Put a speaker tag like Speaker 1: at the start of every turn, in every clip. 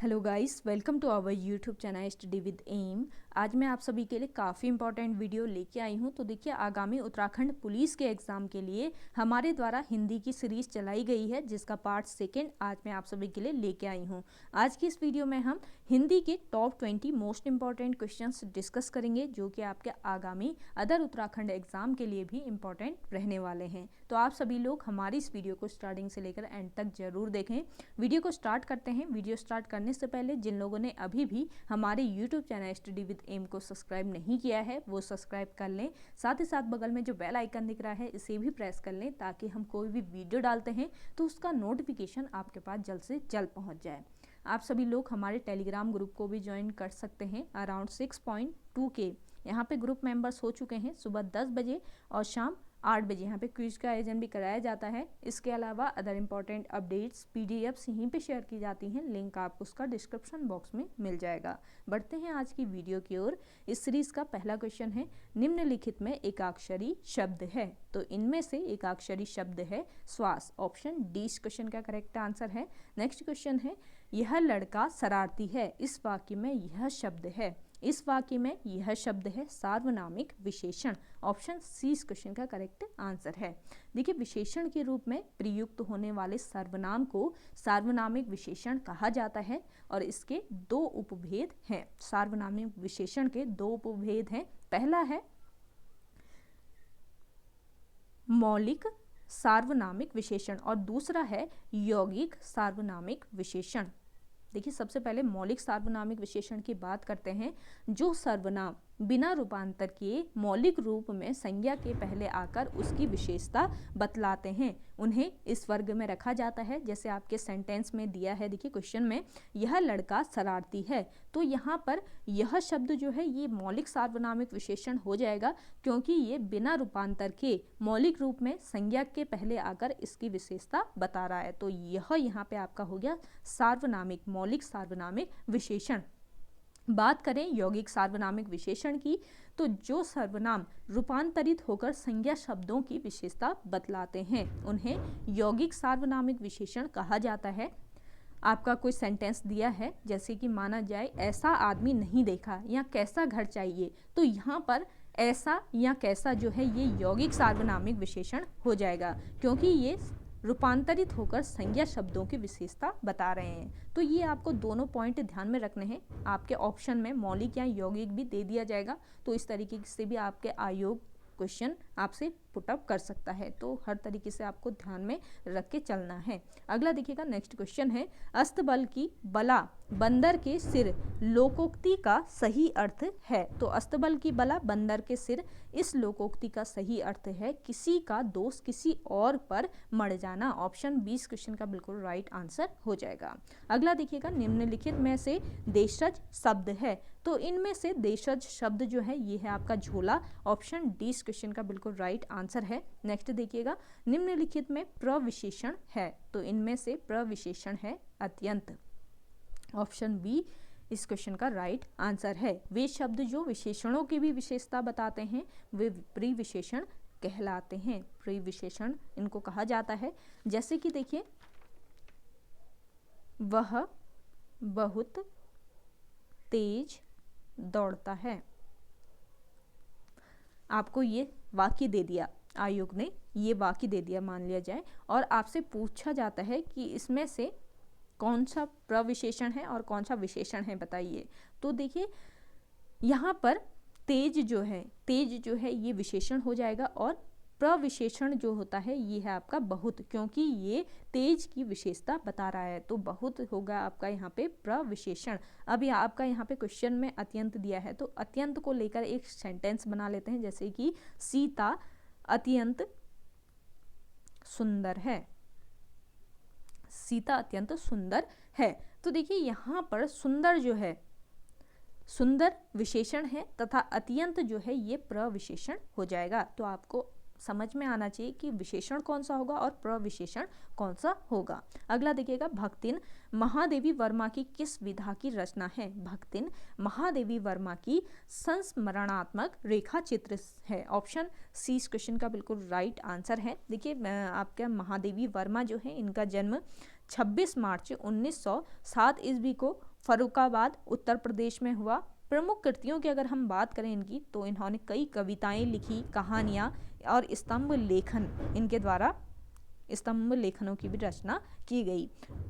Speaker 1: Hello guys, welcome to our YouTube channel study with M. आज मैं आप सभी के लिए काफ़ी इंपॉर्टेंट वीडियो लेके आई हूँ। तो देखिए, आगामी उत्तराखंड पुलिस के एग्ज़ाम के लिए हमारे द्वारा हिंदी की सीरीज़ चलाई गई है, जिसका पार्ट सेकंड आज मैं आप सभी के लिए लेके आई हूँ। आज की इस वीडियो में हम हिंदी के top 20 most important questions discuss करेंगे, जो कि आपके आगामी अदर उत्तराखंड एग्ज़ाम के लिए भी इम्पॉर्टेंट रहने वाले हैं। तो आप सभी लोग हमारी इस वीडियो को स्टार्टिंग से लेकर एंड तक जरूर देखें। वीडियो को स्टार्ट करते हैं। वीडियो स्टार्ट करने से पहले जिन लोगों ने अभी भी हमारे YouTube channel study with M को सब्सक्राइब नहीं किया है, वो सब्सक्राइब कर लें। साथ ही साथ बगल में जो बेल आइकन दिख रहा है, इसे भी प्रेस कर लें, ताकि हम कोई भी वीडियो डालते हैं तो उसका नोटिफिकेशन आपके पास जल्द से जल्द पहुंच जाए। आप सभी लोग हमारे टेलीग्राम ग्रुप को भी ज्वाइन कर सकते हैं। अराउंड 6.2 के यहाँ पे ग्रुप मेंबर्स हो चुके हैं। सुबह 10 बजे और शाम 8 बजे यहाँ पे क्विज का आयोजन भी कराया जाता है। इसके अलावा अदर इम्पॉर्टेंट अपडेट्स पीडीएफ्स यहीं पे शेयर की जाती हैं। लिंक आपको उसका डिस्क्रिप्शन बॉक्स में मिल जाएगा। बढ़ते हैं आज की वीडियो की ओर। इस सीरीज का पहला क्वेश्चन है, निम्नलिखित में एकाक्षरी शब्द है। तो इनमें से एकाक्षरी शब्द है श्वास। ऑप्शन डी इस क्वेश्चन का करेक्ट आंसर है। नेक्स्ट क्वेश्चन है, यह लड़का शरारती है। इस वाक्य में यह शब्द है। इस वाक्य में यह शब्द है सार्वनामिक विशेषण। ऑप्शन सी इस क्वेश्चन का करेक्ट आंसर है। देखिए, विशेषण के रूप में प्रयुक्त होने वाले सर्वनाम को सार्वनामिक विशेषण कहा जाता है और इसके दो उपभेद हैं। सार्वनामिक विशेषण के दो उपभेद हैं। पहला है मौलिक सार्वनामिक विशेषण और दूसरा है यौगिक सार्वनामिक विशेषण। देखिए, सबसे पहले मौलिक सार्वनामिक विशेषण की बात करते हैं। जो सर्वनाम बिना रूपांतर किए मौलिक रूप में संज्ञा के पहले आकर उसकी विशेषता बतलाते हैं, उन्हें इस वर्ग में रखा जाता है। जैसे आपके सेंटेंस में दिया है, देखिए क्वेश्चन में, यह लड़का शरारती है। तो यहाँ पर यह शब्द जो है ये मौलिक सार्वनामिक विशेषण हो जाएगा, क्योंकि ये बिना रूपांतर के मौलिक रूप में संज्ञा के पहले आकर इसकी विशेषता बता रहा है। तो यह यहाँ पे आपका हो गया सार्वनामिक, मौलिक सार्वनामिक विशेषण। बात करें यौगिक सार्वनामिक विशेषण की, तो जो सर्वनाम रूपांतरित होकर संज्ञा शब्दों की विशेषता बतलाते हैं, उन्हें यौगिक सार्वनामिक विशेषण कहा जाता है। आपका कोई सेंटेंस दिया है, जैसे कि माना जाए ऐसा आदमी नहीं देखा या कैसा घर चाहिए, तो यहाँ पर ऐसा या कैसा जो है ये यौगिक सार्वनामिक विशेषण हो जाएगा, क्योंकि ये रूपांतरित होकर संज्ञा शब्दों की विशेषता बता रहे हैं। तो ये आपको दोनों पॉइंट ध्यान में रखने हैं। आपके ऑप्शन में मौलिक या यौगिक भी दे दिया जाएगा, तो इस तरीके से भी आपके आयोग क्वेश्चन आपसे पुटअप कर सकता है। तो हर तरीके से आपको ध्यान में रख के चलना है। अगला देखिएगा, नेक्स्ट क्वेश्चन है, अस्तबल की बला बंदर के सिर लोकोक्ति का सही अर्थ है। तो अस्तबल की बला बंदर के सिर, इस लोकोक्ति का सही अर्थ है किसी का दोष किसी और पर मढ़ जाना। ऑप्शन 20 क्वेश्चन का बिल्कुल राइट आंसर हो जाएगा। अगला देखिएगा, निम्नलिखित में से देशज शब्द है। तो इनमें से देशज शब्द जो है ये है आपका झोला। ऑप्शन डी इस क्वेश्चन का बिल्कुल राइट आंसर है। नेक्स्ट देखिएगा, निम्नलिखित में प्रविशेषण है। तो इनमें से प्रविशेषण है अत्यंत। ऑप्शन बी इस क्वेश्चन का राइट आंसर है। वे शब्द जो विशेषणों की भी विशेषता बताते हैं वे प्रविशेषण कहलाते हैं। प्रविशेषण इनको कहा जाता है। जैसे कि देखिए, वह बहुत तेज दौड़ता है। आपको ये वाक्य दे दिया, आयोग ने ये वाक्य दे दिया मान लिया जाए, और आपसे पूछा जाता है कि इसमें से कौन सा प्रविशेषण है और कौन सा विशेषण है, बताइए। तो देखिए, यहाँ पर तेज जो है ये विशेषण हो जाएगा, और प्रविशेषण जो होता है ये है आपका बहुत, क्योंकि ये तेज की विशेषता बता रहा है। तो बहुत होगा आपका यहाँ पे प्रविशेषण। अब ये आपका यहाँ पे क्वेश्चन में अत्यंत दिया है, तो अत्यंत को लेकर एक सेंटेंस बना लेते हैं। जैसे कि सीता अत्यंत सुंदर है। सीता अत्यंत सुंदर है। तो देखिए, यहाँ पर सुंदर जो है, सुंदर विशेषण है तथा अत्यंत जो है ये प्रविशेषण हो जाएगा। तो आपको समझ में आना चाहिए कि विशेषण कौन सा होगा और प्रविशेषण कौन सा होगा। अगला देखिएगा, भक्तिन महादेवी वर्मा की किस विधा की रचना है। भक्तिन महादेवी वर्मा की संस्मरणात्मक रेखा चित्र है। ऑप्शन सी इस क्वेश्चन का बिल्कुल राइट आंसर है। देखिए, आपका महादेवी वर्मा जो है, इनका जन्म 26 मार्च 1907 ईस्वी को फर्रुखाबाद उत्तर प्रदेश में हुआ। प्रमुख कृतियों की अगर हम बात करें इनकी, तो इन्होंने कई कविताएं लिखी, कहानियां और स्तंभ लेखन, इनके द्वारा स्तंभ लेखनों की भी रचना की गई।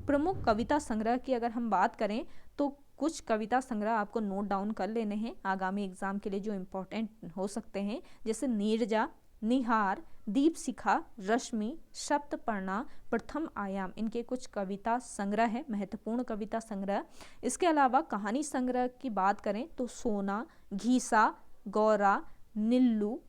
Speaker 1: प्रमुख कविता संग्रह की अगर हम बात करें तो कुछ कविता संग्रह आपको नोट डाउन कर लेने हैं आगामी एग्जाम के लिए जो इम्पोर्टेंट हो सकते हैं, जैसे नीरजा, निहार, दीपशिखा, रश्मि, सप्तपर्णा, प्रथम आयाम, इनके कुछ कविता संग्रह है, महत्वपूर्ण कविता संग्रह। इसके अलावा कहानी संग्रह की बात करें तो सोना, घीसा, गौरा, नीलू,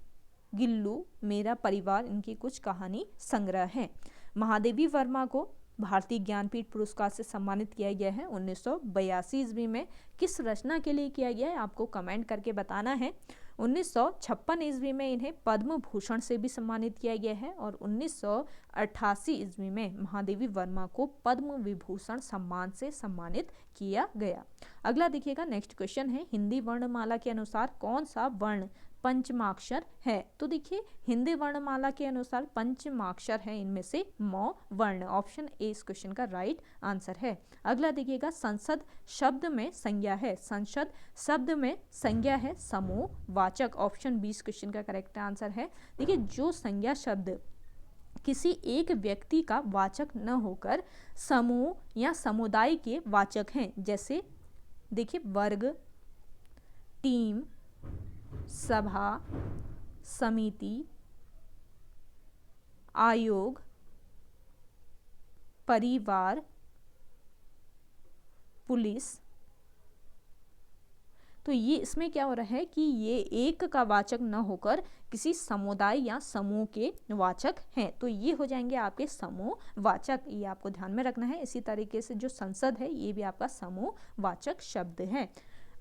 Speaker 1: गिल्लू, मेरा परिवार, इनकी कुछ कहानी संग्रह हैं। महादेवी वर्मा को भारतीय ज्ञानपीठ पुरस्कार से सम्मानित किया गया है 1982 ईस्वी में। किस रचना के लिए किया गया है आपको कमेंट करके बताना है। 1956 ईस्वी में इन्हें पद्म भूषण से भी सम्मानित किया गया है और 1988 ईस्वी में महादेवी वर्मा को पद्म विभूषण सम्मान से सम्मानित किया गया। अगला देखिएगा, नेक्स्ट क्वेश्चन है, हिंदी वर्णमाला के अनुसार कौन सा वर्ण पंचमाक्षर है? तो देखिए, हिंदी वर्णमाला के अनुसार पंचमाक्षर है इनमें से मौ वर्ण। ऑप्शन ए इस क्वेश्चन का राइट आंसर है। अगला देखिएगा, संसद शब्द में संज्ञा है। संसद शब्द में संज्ञा है समूहवाचक। ऑप्शन बी इस क्वेश्चन का करेक्ट आंसर है। देखिए, जो संज्ञा शब्द किसी एक व्यक्ति का वाचक न होकर समूह या समुदाय के वाचक हैं, जैसे देखिए वर्ग, टीम, सभा, समिति, आयोग, परिवार, पुलिस, तो ये इसमें क्या हो रहा है कि ये एक का वाचक न होकर किसी समुदाय या समूह के वाचक हैं, तो ये हो जाएंगे आपके समूहवाचक। ये आपको ध्यान में रखना है। इसी तरीके से जो संसद है ये भी आपका समूहवाचक शब्द है।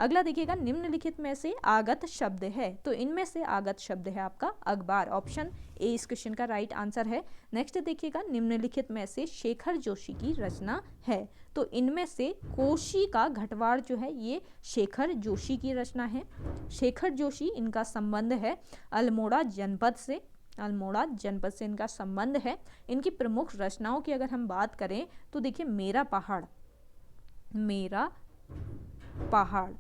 Speaker 1: अगला देखिएगा, निम्नलिखित में से आगत शब्द है। तो इनमें से आगत शब्द है आपका अखबार। ऑप्शन ए इस क्वेश्चन का राइट आंसर है। नेक्स्ट देखिएगा, निम्नलिखित में से शेखर जोशी की रचना है। तो इनमें से कोशी का घटवाड़ जो है ये शेखर जोशी की रचना है। शेखर जोशी, इनका संबंध है अल्मोड़ा जनपद से। अल्मोड़ा जनपद से इनका संबंध है। इनकी प्रमुख रचनाओं की अगर हम बात करें तो देखिए, मेरा पहाड़, मेरा पहाड़।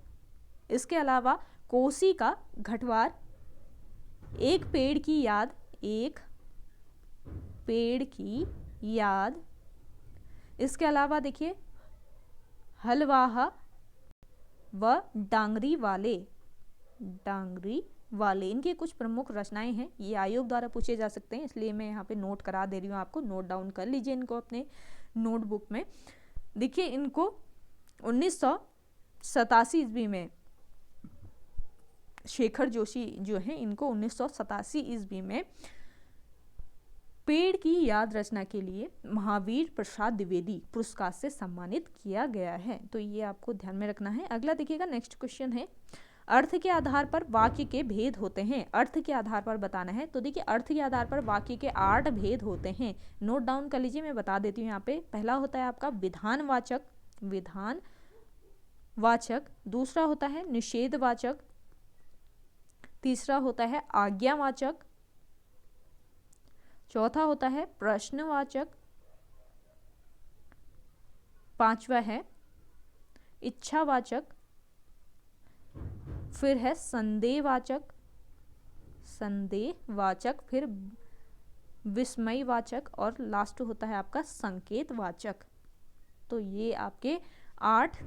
Speaker 1: इसके अलावा कोसी का घटवार, एक पेड़ की याद, एक पेड़ की याद। इसके अलावा देखिए, हलवाहा व डांगरी वाले, डांगरी वाले, इनके कुछ प्रमुख रचनाएं हैं। ये आयोग द्वारा पूछे जा सकते हैं, इसलिए मैं यहाँ पे नोट करा दे रही हूँ आपको। नोट डाउन कर लीजिए इनको अपने नोटबुक में। देखिए, इनको 1987 ईस्वी में शेखर जोशी जो है, इनको 1987 ईस्वी में पेड़ की याद रचना के लिए महावीर प्रसाद द्विवेदी पुरस्कार से सम्मानित किया गया है। तो ये आपको ध्यान में रखना है। अगला देखिएगा, नेक्स्ट क्वेश्चन है, अर्थ के आधार पर वाक्य के भेद होते हैं। अर्थ के आधार पर बताना है। तो देखिए, अर्थ के आधार पर वाक्य के 8 भेद होते हैं। नोट डाउन कर लीजिए, मैं बता देती हूँ यहाँ पे। पहला होता है आपका विधानवाचक, विधानवाचक। दूसरा होता है निषेधवाचक। तीसरा होता है आज्ञावाचक। चौथा होता है प्रश्नवाचक। पांचवा है इच्छावाचक। फिर है संदेहवाचक, संदेहवाचक, फिर विस्मयवाचक और लास्ट होता है आपका संकेतवाचक। तो ये आपके 8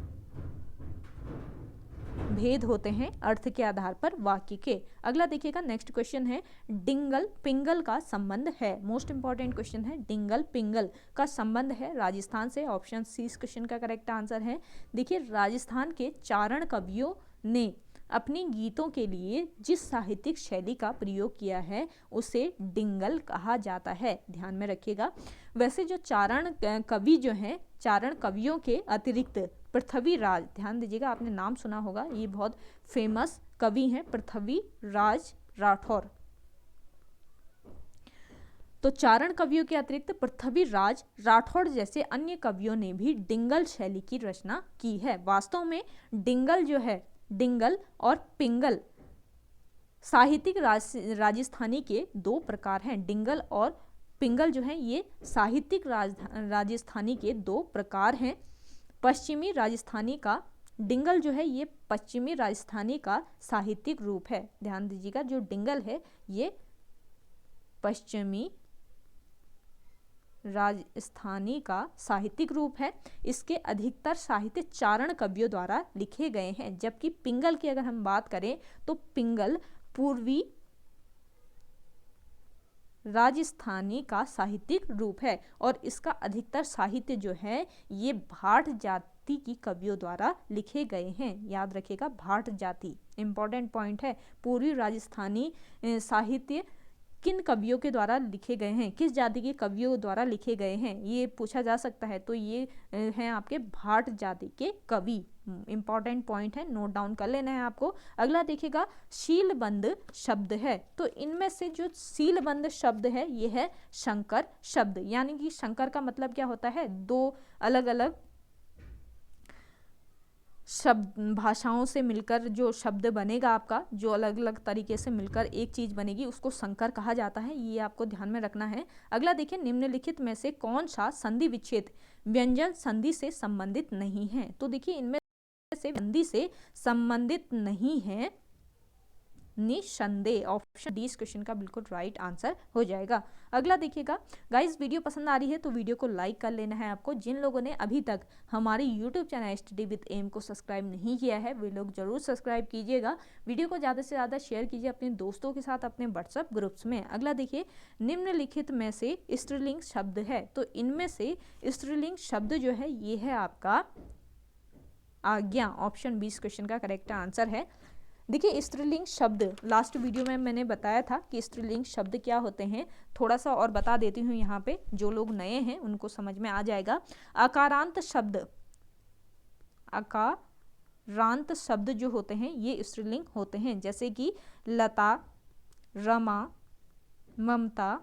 Speaker 1: भेद होते हैं अर्थ के आधार पर वाक्य के। अगला देखिएगा, नेक्स्ट क्वेश्चन है, डिंगल पिंगल का संबंध है। मोस्ट इंपॉर्टेंट क्वेश्चन है, डिंगल पिंगल का संबंध है राजस्थान से। ऑप्शन सी इस क्वेश्चन का करेक्ट आंसर है। देखिए, राजस्थान के चारण कवियों ने अपने गीतों के लिए जिस साहित्यिक शैली का प्रयोग किया है उसे डिंगल कहा जाता है। ध्यान में रखिएगा। वैसे जो चारण कवि जो हैं, चारण कवियों के अतिरिक्त पृथ्वीराज, ध्यान दीजिएगा, आपने नाम सुना होगा, ये बहुत फेमस कवि हैं पृथ्वीराज राठौर। तो चारण कवियों के अतिरिक्त पृथ्वीराज राठौड़ जैसे अन्य कवियों ने भी डिंगल शैली की रचना की है। वास्तव में डिंगल जो है, डिंगल और पिंगल साहित्यिक राजस्थानी के 2 प्रकार हैं। डिंगल और पिंगल जो है ये साहित्यिक राजस्थानी के 2 प्रकार हैं। पश्चिमी राजस्थानी का डिंगल जो है ये पश्चिमी राजस्थानी का साहित्यिक रूप है। ध्यान दीजिएगा, जो डिंगल है ये पश्चिमी राजस्थानी का साहित्यिक रूप है। इसके अधिकतर साहित्य चारण कवियों द्वारा लिखे गए हैं, जबकि पिंगल की अगर हम बात करें तो पिंगल पूर्वी राजस्थानी का साहित्यिक रूप है और इसका अधिकतर साहित्य जो है ये भाट जाति की कवियों द्वारा लिखे गए हैं। याद रखिएगा, भाट जाति इंपॉर्टेंट पॉइंट है। पूर्वी राजस्थानी साहित्य किन कवियों के द्वारा लिखे गए हैं, किस जाति के कवियों द्वारा लिखे गए हैं, ये पूछा जा सकता है। तो ये हैं आपके भाट जाति के कवि। इंपॉर्टेंट पॉइंट है, नोट डाउन कर लेना है आपको। अगला देखिएगा, शीलबंद शब्द है। तो इनमें से जो शीलबंद शब्द है ये है संकर शब्द। यानी कि संकर का मतलब क्या होता है, दो अलग अलग शब्द भाषाओं से मिलकर जो शब्द बनेगा आपका, जो अलग अलग तरीके से मिलकर एक चीज बनेगी, उसको संकर कहा जाता है। ये आपको ध्यान में रखना है। अगला देखिए, निम्नलिखित में से कौन सा संधि विच्छेद व्यंजन संधि से संबंधित नहीं है। तो देखिए इनमें से संधि से संबंधित नहीं है निसंदेह। ऑप्शन डी इस क्वेश्चन का बिल्कुल राइट आंसर हो जाएगा। अगला देखिएगा गाइस, वीडियो पसंद आ रही है तो वीडियो को लाइक कर लेना है आपको। जिन लोगों ने अभी तक हमारे YouTube channel study with M को सब्सक्राइब नहीं किया है वे लोग जरूर सब्सक्राइब कीजिएगा। वीडियो को ज़्यादा से ज़्यादा शेयर कीजिए अपने दोस्तों के साथ, अपने व्हाट्सएप ग्रुप्स में। अगला देखिए, निम्नलिखित में से स्त्रीलिंग शब्द है। तो इनमें से स्त्रीलिंग शब्द जो है ये है आपका आज्ञा। ऑप्शन बी इस क्वेश्चन का करेक्ट आंसर है। देखिए स्त्रीलिंग शब्द, लास्ट वीडियो में मैंने बताया था कि स्त्रीलिंग शब्द क्या होते हैं। थोड़ा सा और बता देती हूँ यहाँ पे, जो लोग नए हैं उनको समझ में आ जाएगा। आकारांत शब्द, आकारांत शब्द जो होते हैं ये स्त्रीलिंग होते हैं, जैसे कि लता, रमा, ममता,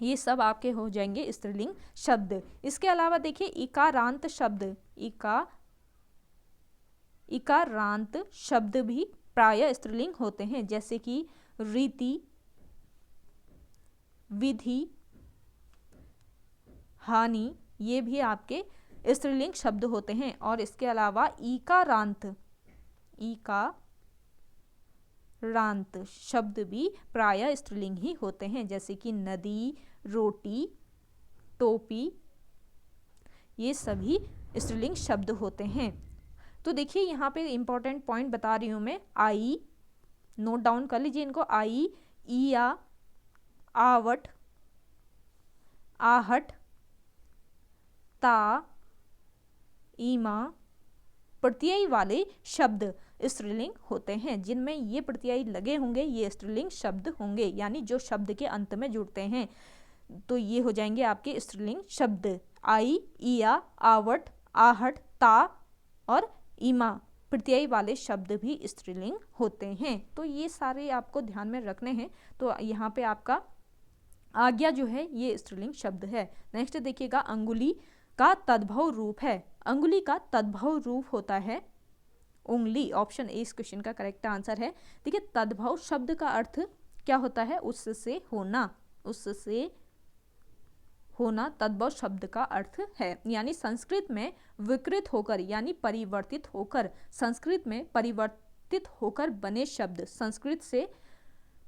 Speaker 1: ये सब आपके हो जाएंगे स्त्रीलिंग शब्द। इसके अलावा देखिए इकारांत शब्द, इकारांत शब्द भी प्रायः स्त्रीलिंग होते हैं, जैसे कि रीति, विधि, हानि, ये भी आपके स्त्रीलिंग शब्द होते हैं। और इसके अलावा इकारांत शब्द भी प्रायः स्त्रीलिंग ही होते हैं, जैसे कि नदी, रोटी, टोपी, ये सभी स्त्रीलिंग शब्द होते हैं। तो देखिए यहाँ पे इंपॉर्टेंट पॉइंट बता रही हूँ मैं। आई, नोट डाउन कर लीजिए इनको। आई, ईया, आवट, आहट, ता, ईमा प्रत्यय वाले शब्द स्त्रीलिंग होते हैं। जिनमें ये प्रत्यय लगे होंगे ये स्त्रीलिंग शब्द होंगे, यानी जो शब्द के अंत में जुड़ते हैं तो ये हो जाएंगे आपके स्त्रीलिंग शब्द। आई, ईया, आवट, आहट, ता और ईमा प्रत्यय वाले शब्द भी स्त्रीलिंग होते हैं। तो ये सारे आपको ध्यान में रखने हैं। तो यहाँ पे आपका आज्ञा जो है ये स्त्रीलिंग शब्द है। नेक्स्ट देखिएगा, अंगुली का तद्भव रूप है। अंगुली का तद्भव रूप होता है उंगली। ऑप्शन ए इस क्वेश्चन का करेक्ट आंसर है। देखिए तद्भव शब्द का अर्थ क्या होता है, उससे होना, उससे होना तद्भव शब्द का अर्थ है। यानी संस्कृत में विकृत होकर यानी परिवर्तित होकर, संस्कृत में परिवर्तित होकर बने शब्द, संस्कृत से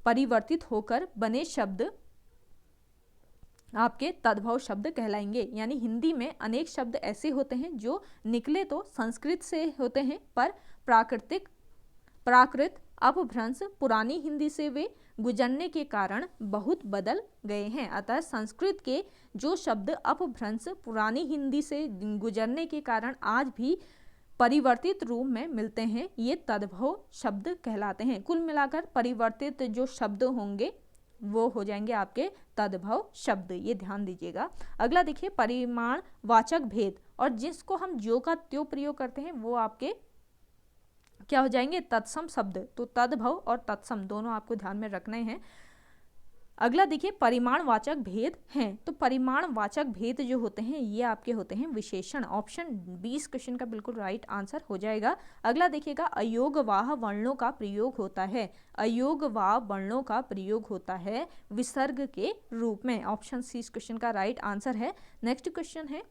Speaker 1: परिवर्तित होकर बने शब्द आपके तद्भव शब्द कहलाएंगे। यानी हिंदी में अनेक शब्द ऐसे होते हैं जो निकले तो संस्कृत से होते हैं, पर प्राकृत अपभ्रंश पुरानी हिंदी से वे गुजरने के कारण बहुत बदल गए हैं। अतः संस्कृत के जो शब्द अपभ्रंश पुरानी हिंदी से गुजरने के कारण आज भी परिवर्तित रूप में मिलते हैं, ये तद्भव शब्द कहलाते हैं। कुल मिलाकर परिवर्तित जो शब्द होंगे वो हो जाएंगे आपके तद्भव शब्द, ये ध्यान दीजिएगा। अगला देखिए, परिमाण वाचक भेद, और जिसको हम जो का त्यों प्रयोग करते हैं वो आपके क्या हो जाएंगे, तत्सम शब्द। तो तद्भव और तत्सम दोनों आपको ध्यान में रखने हैं। अगला देखिए, परिमाण वाचक भेद हैं। तो परिमाण वाचक भेद जो होते हैं ये आपके होते हैं विशेषण। ऑप्शन 20 क्वेश्चन का बिल्कुल राइट आंसर हो जाएगा। अगला देखिएगा, अयोगवाह वर्णों का प्रयोग होता है। अयोगवाह वर्णों का प्रयोग होता है विसर्ग के रूप में। ऑप्शन सी इस क्वेश्चन का राइट आंसर है। नेक्स्ट क्वेश्चन है,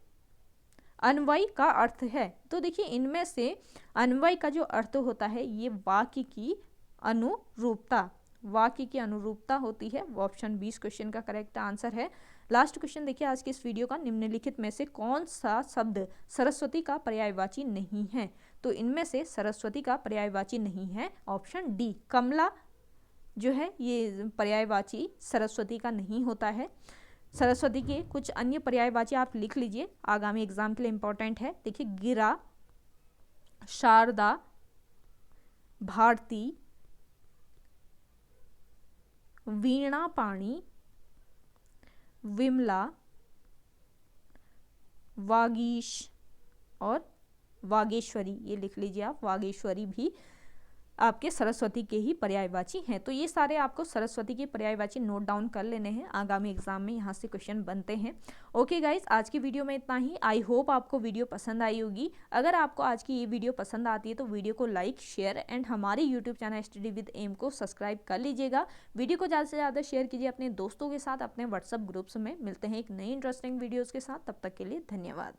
Speaker 1: अन्वय का अर्थ है। तो देखिए इनमें से अन्वय का जो अर्थ होता है ये वाक्य की अनुरूपता, वाक्य की अनुरूपता होती है। वो ऑप्शन 20 क्वेश्चन का करेक्ट आंसर है। लास्ट क्वेश्चन देखिए आज के इस वीडियो का, निम्नलिखित में से कौन सा शब्द सरस्वती का पर्यायवाची नहीं है? तो इनमें से सरस्वती का पर्यायवाची नहीं है ऑप्शन डी, कमला जो है ये पर्यायवाची सरस्वती का नहीं होता है। सरस्वती के कुछ अन्य पर्यायवाची आप लिख लीजिए, आगामी एग्जाम के लिए इंपॉर्टेंट है। देखिए गिरा, शारदा, भारती, वीणा पाणी, विमला, वागीश और वागेश्वरी, ये लिख लीजिए आप, वागेश्वरी भी आपके सरस्वती के ही पर्यायवाची हैं। तो ये सारे आपको सरस्वती के पर्यायवाची नोट डाउन कर लेने हैं, आगामी एग्जाम में यहाँ से क्वेश्चन बनते हैं। ओके गाइस, आज की वीडियो में इतना ही। आई होप आपको वीडियो पसंद आई होगी। अगर आपको आज की ये वीडियो पसंद आती है तो वीडियो को लाइक, शेयर एंड हमारे YouTube channel study with M को सब्सक्राइब कर लीजिएगा। वीडियो को ज़्यादा से ज़्यादा शेयर कीजिए अपने दोस्तों के साथ, अपने व्हाट्सएप ग्रुप्स में। मिलते हैं एक नई इंटरेस्टिंग वीडियोज़ के साथ, तब तक के लिए धन्यवाद।